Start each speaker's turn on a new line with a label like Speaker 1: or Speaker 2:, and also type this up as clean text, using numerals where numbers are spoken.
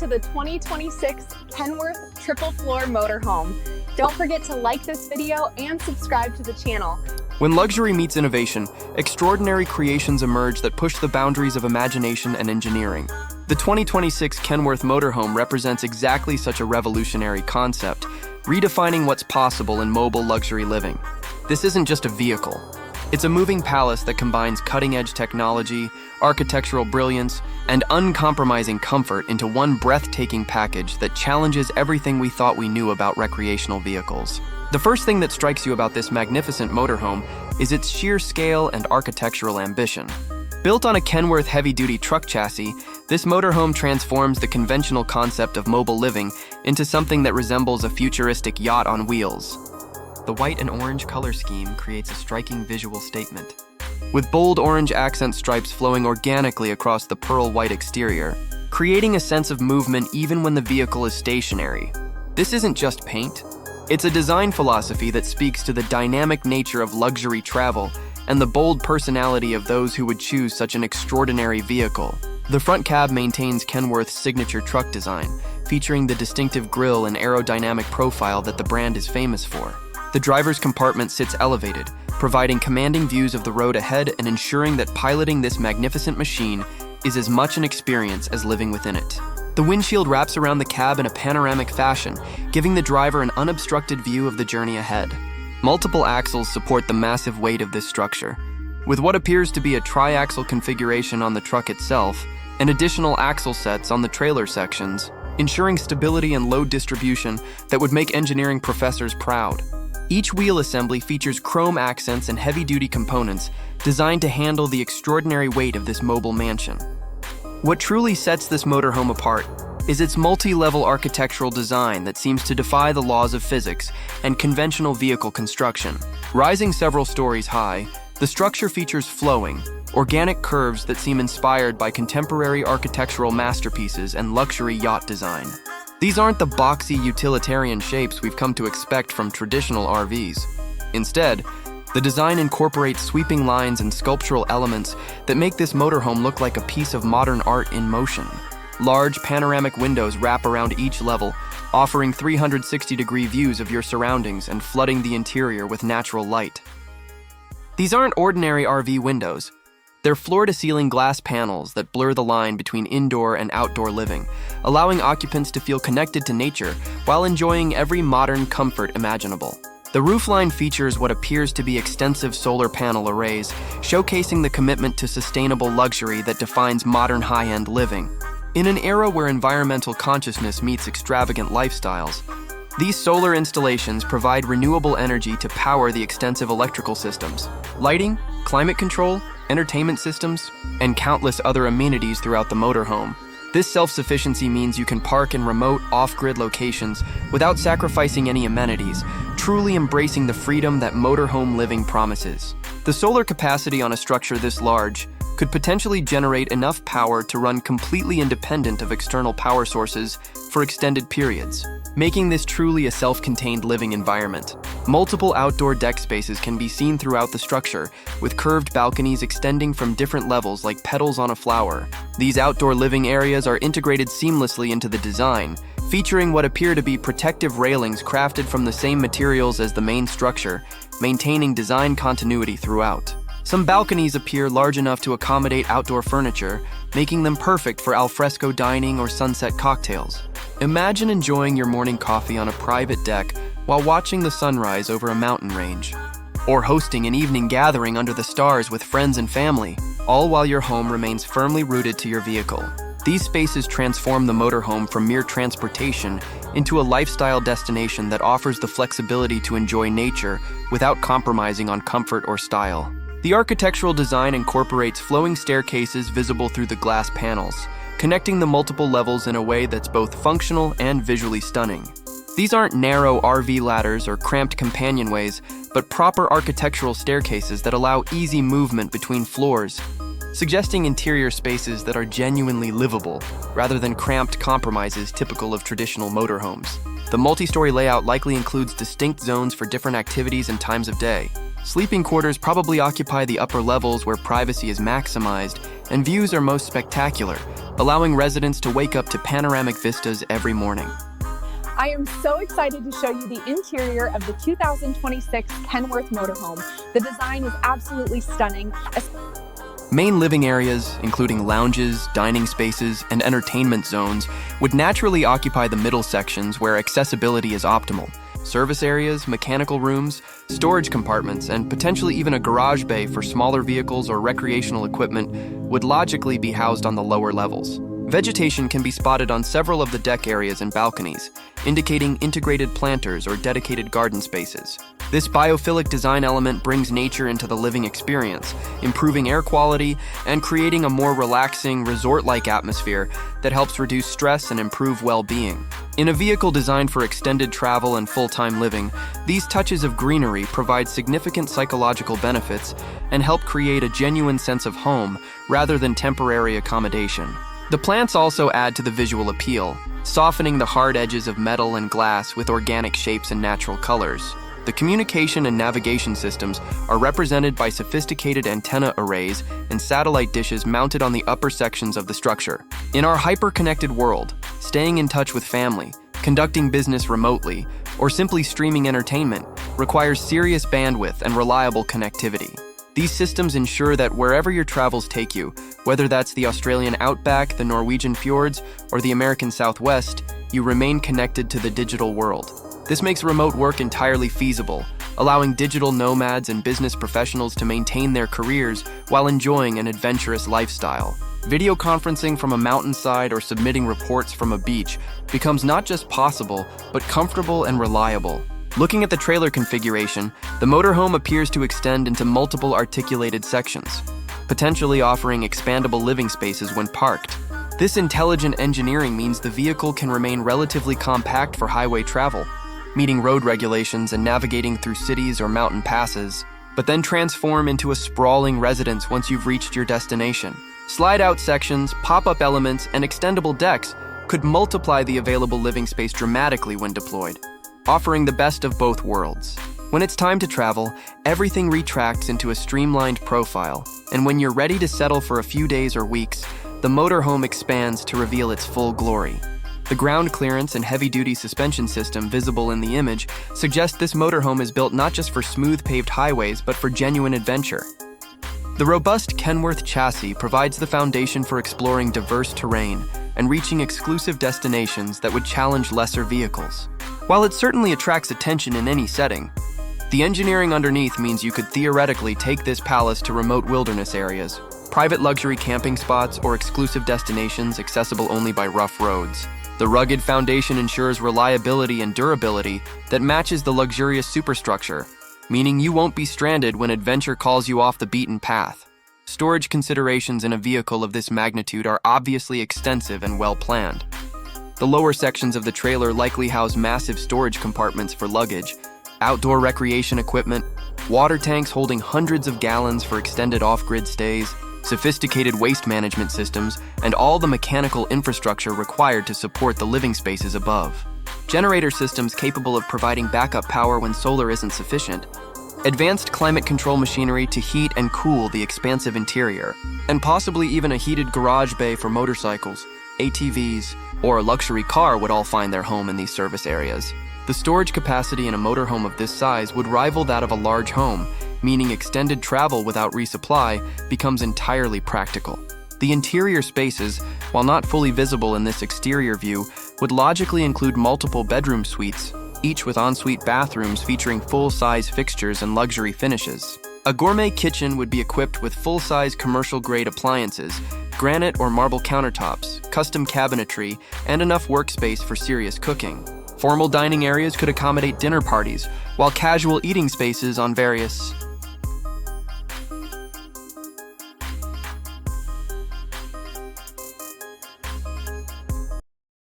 Speaker 1: to the 2026 Kenworth Triple Floor Motorhome. Don't forget to like this video and subscribe to the channel.
Speaker 2: When luxury meets innovation, extraordinary creations emerge that push the boundaries of imagination and engineering. The 2026 Kenworth Motorhome represents exactly such a revolutionary concept, redefining what's possible in mobile luxury living. This isn't just a vehicle. It's a moving palace that combines cutting-edge technology, architectural brilliance, and uncompromising comfort into one breathtaking package that challenges everything we thought we knew about recreational vehicles. The first thing that strikes you about this magnificent motorhome is its sheer scale and architectural ambition. Built on a Kenworth heavy-duty truck chassis, this motorhome transforms the conventional concept of mobile living into something that resembles a futuristic yacht on wheels. The white and orange color scheme creates a striking visual statement, with bold orange accent stripes flowing organically across the pearl white exterior, creating a sense of movement even when the vehicle is stationary. This isn't just paint. It's a design philosophy that speaks to the dynamic nature of luxury travel and the bold personality of those who would choose such an extraordinary vehicle. The front cab maintains Kenworth's signature truck design, featuring the distinctive grille and aerodynamic profile that the brand is famous for. The driver's compartment sits elevated, providing commanding views of the road ahead and ensuring that piloting this magnificent machine is as much an experience as living within it. The windshield wraps around the cab in a panoramic fashion, giving the driver an unobstructed view of the journey ahead. Multiple axles support the massive weight of this structure, with what appears to be a tri-axle configuration on the truck itself and additional axle sets on the trailer sections, ensuring stability and load distribution that would make engineering professors proud. Each wheel assembly features chrome accents and heavy-duty components designed to handle the extraordinary weight of this mobile mansion. What truly sets this motorhome apart is its multi-level architectural design that seems to defy the laws of physics and conventional vehicle construction. Rising several stories high, the structure features flowing, organic curves that seem inspired by contemporary architectural masterpieces and luxury yacht design. These aren't the boxy utilitarian shapes we've come to expect from traditional RVs. Instead, the design incorporates sweeping lines and sculptural elements that make this motorhome look like a piece of modern art in motion. Large panoramic windows wrap around each level, offering 360-degree views of your surroundings and flooding the interior with natural light. These aren't ordinary RV windows. They're floor-to-ceiling glass panels that blur the line between indoor and outdoor living, allowing occupants to feel connected to nature while enjoying every modern comfort imaginable. The roofline features what appears to be extensive solar panel arrays, showcasing the commitment to sustainable luxury that defines modern high-end living. In an era where environmental consciousness meets extravagant lifestyles, these solar installations provide renewable energy to power the extensive electrical systems, lighting, climate control, entertainment systems, and countless other amenities throughout the motorhome. This self-sufficiency means you can park in remote, off-grid locations without sacrificing any amenities, truly embracing the freedom that motorhome living promises. The solar capacity on a structure this large could potentially generate enough power to run completely independent of external power sources for extended periods, making this truly a self-contained living environment. Multiple outdoor deck spaces can be seen throughout the structure, with curved balconies extending from different levels like petals on a flower. These outdoor living areas are integrated seamlessly into the design, featuring what appear to be protective railings crafted from the same materials as the main structure, maintaining design continuity throughout. Some balconies appear large enough to accommodate outdoor furniture, making them perfect for alfresco dining or sunset cocktails. Imagine enjoying your morning coffee on a private deck while watching the sunrise over a mountain range, or hosting an evening gathering under the stars with friends and family, all while your home remains firmly rooted to your vehicle. These spaces transform the motorhome from mere transportation into a lifestyle destination that offers the flexibility to enjoy nature without compromising on comfort or style. The architectural design incorporates flowing staircases visible through the glass panels, connecting the multiple levels in a way that's both functional and visually stunning. These aren't narrow RV ladders or cramped companionways, but proper architectural staircases that allow easy movement between floors, suggesting interior spaces that are genuinely livable, rather than cramped compromises typical of traditional motorhomes. The multi-story layout likely includes distinct zones for different activities and times of day. Sleeping quarters probably occupy the upper levels where privacy is maximized, and views are most spectacular, allowing residents to wake up to panoramic vistas every morning.
Speaker 1: I am so excited to show you the interior of the 2026 Kenworth Motorhome. The design is absolutely stunning.
Speaker 2: Main living areas, including lounges, dining spaces, and entertainment zones, would naturally occupy the middle sections where accessibility is optimal. Service areas, mechanical rooms, storage compartments, and potentially even a garage bay for smaller vehicles or recreational equipment would logically be housed on the lower levels. Vegetation can be spotted on several of the deck areas and balconies, indicating integrated planters or dedicated garden spaces. This biophilic design element brings nature into the living experience, improving air quality and creating a more relaxing, resort-like atmosphere that helps reduce stress and improve well-being. In a vehicle designed for extended travel and full-time living, these touches of greenery provide significant psychological benefits and help create a genuine sense of home rather than temporary accommodation. The plants also add to the visual appeal, softening the hard edges of metal and glass with organic shapes and natural colors. The communication and navigation systems are represented by sophisticated antenna arrays and satellite dishes mounted on the upper sections of the structure. In our hyper-connected world, staying in touch with family, conducting business remotely, or simply streaming entertainment requires serious bandwidth and reliable connectivity. These systems ensure that wherever your travels take you, whether that's the Australian outback, the Norwegian fjords, or the American Southwest, you remain connected to the digital world. This makes remote work entirely feasible, allowing digital nomads and business professionals to maintain their careers while enjoying an adventurous lifestyle. Video conferencing from a mountainside or submitting reports from a beach becomes not just possible, but comfortable and reliable. Looking at the trailer configuration, the motorhome appears to extend into multiple articulated sections, potentially offering expandable living spaces when parked. This intelligent engineering means the vehicle can remain relatively compact for highway travel, meeting road regulations and navigating through cities or mountain passes, but then transform into a sprawling residence once you've reached your destination. Slide-out sections, pop-up elements, and extendable decks could multiply the available living space dramatically when deployed, offering the best of both worlds. When it's time to travel, everything retracts into a streamlined profile, and when you're ready to settle for a few days or weeks, the motorhome expands to reveal its full glory. The ground clearance and heavy-duty suspension system visible in the image suggest this motorhome is built not just for smooth paved highways, but for genuine adventure. The robust Kenworth chassis provides the foundation for exploring diverse terrain and reaching exclusive destinations that would challenge lesser vehicles. While it certainly attracts attention in any setting, the engineering underneath means you could theoretically take this palace to remote wilderness areas, private luxury camping spots, or exclusive destinations accessible only by rough roads. The rugged foundation ensures reliability and durability that matches the luxurious superstructure, meaning you won't be stranded when adventure calls you off the beaten path. Storage considerations in a vehicle of this magnitude are obviously extensive and well-planned. The lower sections of the trailer likely house massive storage compartments for luggage, outdoor recreation equipment, water tanks holding hundreds of gallons for extended off-grid stays, sophisticated waste management systems, and all the mechanical infrastructure required to support the living spaces above. Generator systems capable of providing backup power when solar isn't sufficient, advanced climate control machinery to heat and cool the expansive interior, and possibly even a heated garage bay for motorcycles, ATVs, or a luxury car would all find their home in these service areas. The storage capacity in a motorhome of this size would rival that of a large home, meaning extended travel without resupply becomes entirely practical. The interior spaces, while not fully visible in this exterior view, would logically include multiple bedroom suites, each with ensuite bathrooms featuring full-size fixtures and luxury finishes. A gourmet kitchen would be equipped with full-size commercial-grade appliances, granite or marble countertops, custom cabinetry, and enough workspace for serious cooking. Formal dining areas could accommodate dinner parties, while casual eating spaces on various